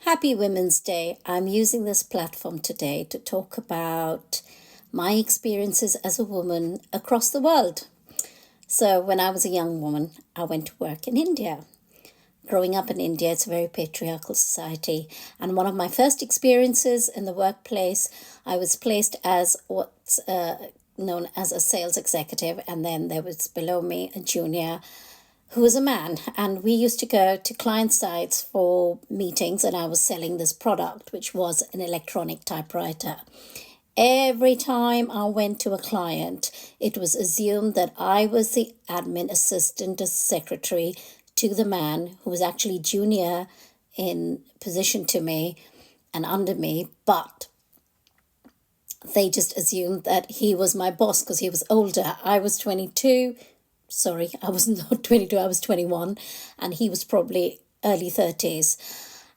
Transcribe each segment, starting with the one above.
Happy Women's Day. I'm using this platform today to talk about my experiences as a woman across the world. So, when I was a young woman, I went to work in India. Growing up in India, it's a very patriarchal society. And one of my first experiences in the workplace, I was placed as what's known as a sales executive. And then there was below me a junior who was a man, and we used to go to client sites for meetings, and I was selling this product, which was an electronic typewriter. Every time I went to a client, it was assumed that I was the admin assistant or secretary to the man who was actually junior in position to me and under me, but they just assumed that he was my boss because he was older. I was 22. Sorry, I was not 22, I was 21, and he was probably early 30s.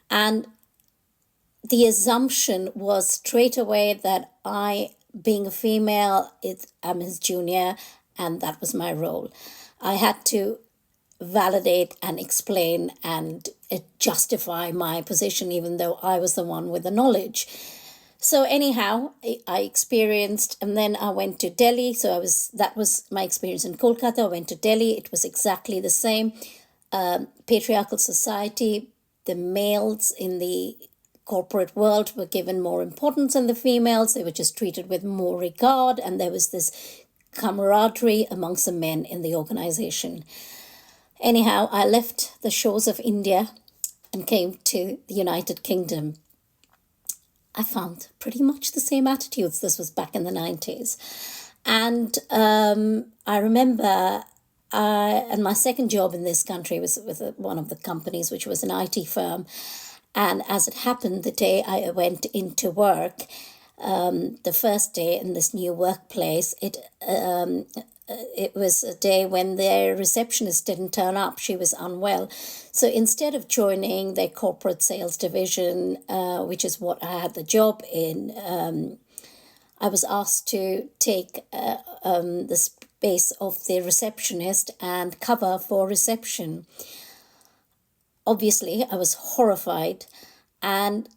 And the assumption was straight away that I, being a female, I'm his junior, and that was my role. I had to validate and explain and justify my position, even though I was the one with the knowledge. So anyhow, I experienced, and then I went to Delhi. So that was my experience in Kolkata. I went to Delhi. It was exactly the same. Patriarchal society. The males in the corporate world were given more importance than the females. They were just treated with more regard, and there was this camaraderie amongst the men in the organization. Anyhow, I left the shores of India and came to the United Kingdom. I found pretty much the same attitudes. This was back in the 90s. And I remember, and my second job in this country was with one of the companies, which was an IT firm. And as it happened, the day I went into work, the first day in this new workplace, it was a day when their receptionist didn't turn up. She was unwell. So instead of joining their corporate sales division, which is what I had the job in, I was asked to take the space of the receptionist and cover for reception. Obviously, I was horrified, and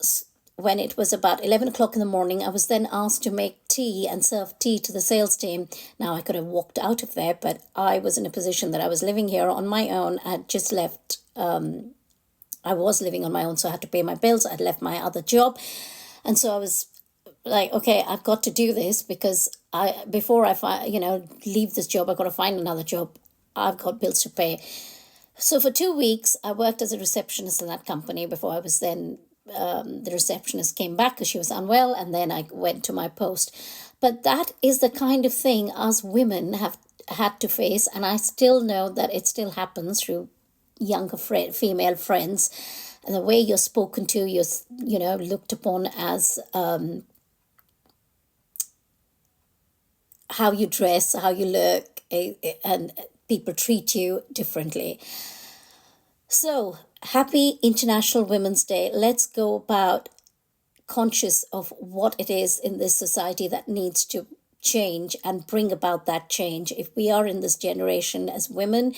when it was about 11 o'clock in the morning, I was then asked to make tea and serve tea to the sales team. Now, I could have walked out of there, but I was in a position that I was living here on my own. I had just left, I was living on my own, so I had to pay my bills. I'd left my other job. And so I was like, okay, I've got to do this because before I leave this job, I've got to find another job. I've got bills to pay. So for 2 weeks, I worked as a receptionist in that company before I was then the receptionist came back because she was unwell, and then I went to my post. But that is the kind of thing us women have had to face, and I still know that it still happens through younger female friends, and the way you're spoken to, you're looked upon as how you dress, how you look, and people treat you differently. So, happy International Women's Day. Let's go about conscious of what it is in this society that needs to change and bring about that change. If we are in this generation as women,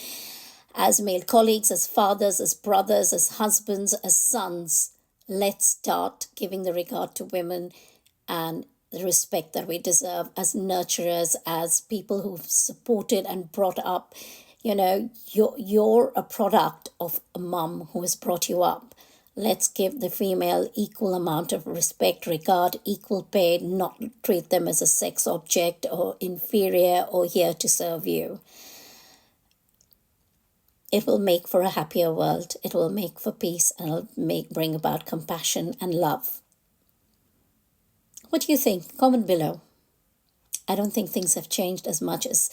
as male colleagues, as fathers, as brothers, as husbands, as sons, let's start giving the regard to women and the respect that we deserve as nurturers, as people who've supported and brought up. You're a product of a mum who has brought you up. Let's give the female equal amount of respect, regard, equal pay, not treat them as a sex object or inferior or here to serve you. It will make for a happier world. It will make for peace, and it'll bring about compassion and love. What do you think? Comment below. I don't think things have changed as much as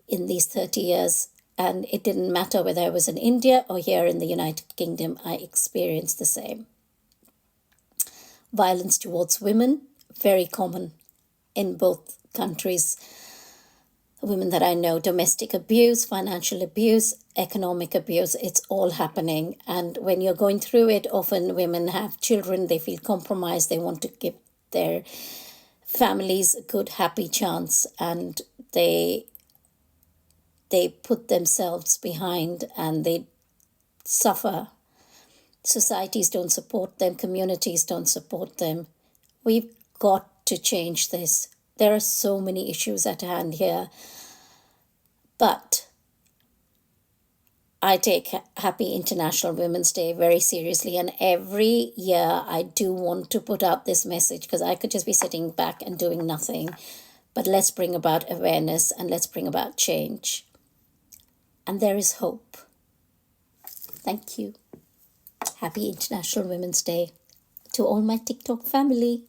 in these 30 years. And it didn't matter whether I was in India or here in the United Kingdom, I experienced the same. Violence towards women, very common in both countries. Women that I know, domestic abuse, financial abuse, economic abuse, it's all happening. And when you're going through it, often women have children, they feel compromised, they want to give their families a good, happy chance, and they put themselves behind and they suffer. societies don't support them, communities don't support them. We've got to change this. There are so many issues at hand here, but I take Happy International Women's Day very seriously, and every year I do want to put out this message because I could just be sitting back and doing nothing. But let's bring about awareness and let's bring about change. And there is hope. Thank you. Happy International Women's Day to all my TikTok family.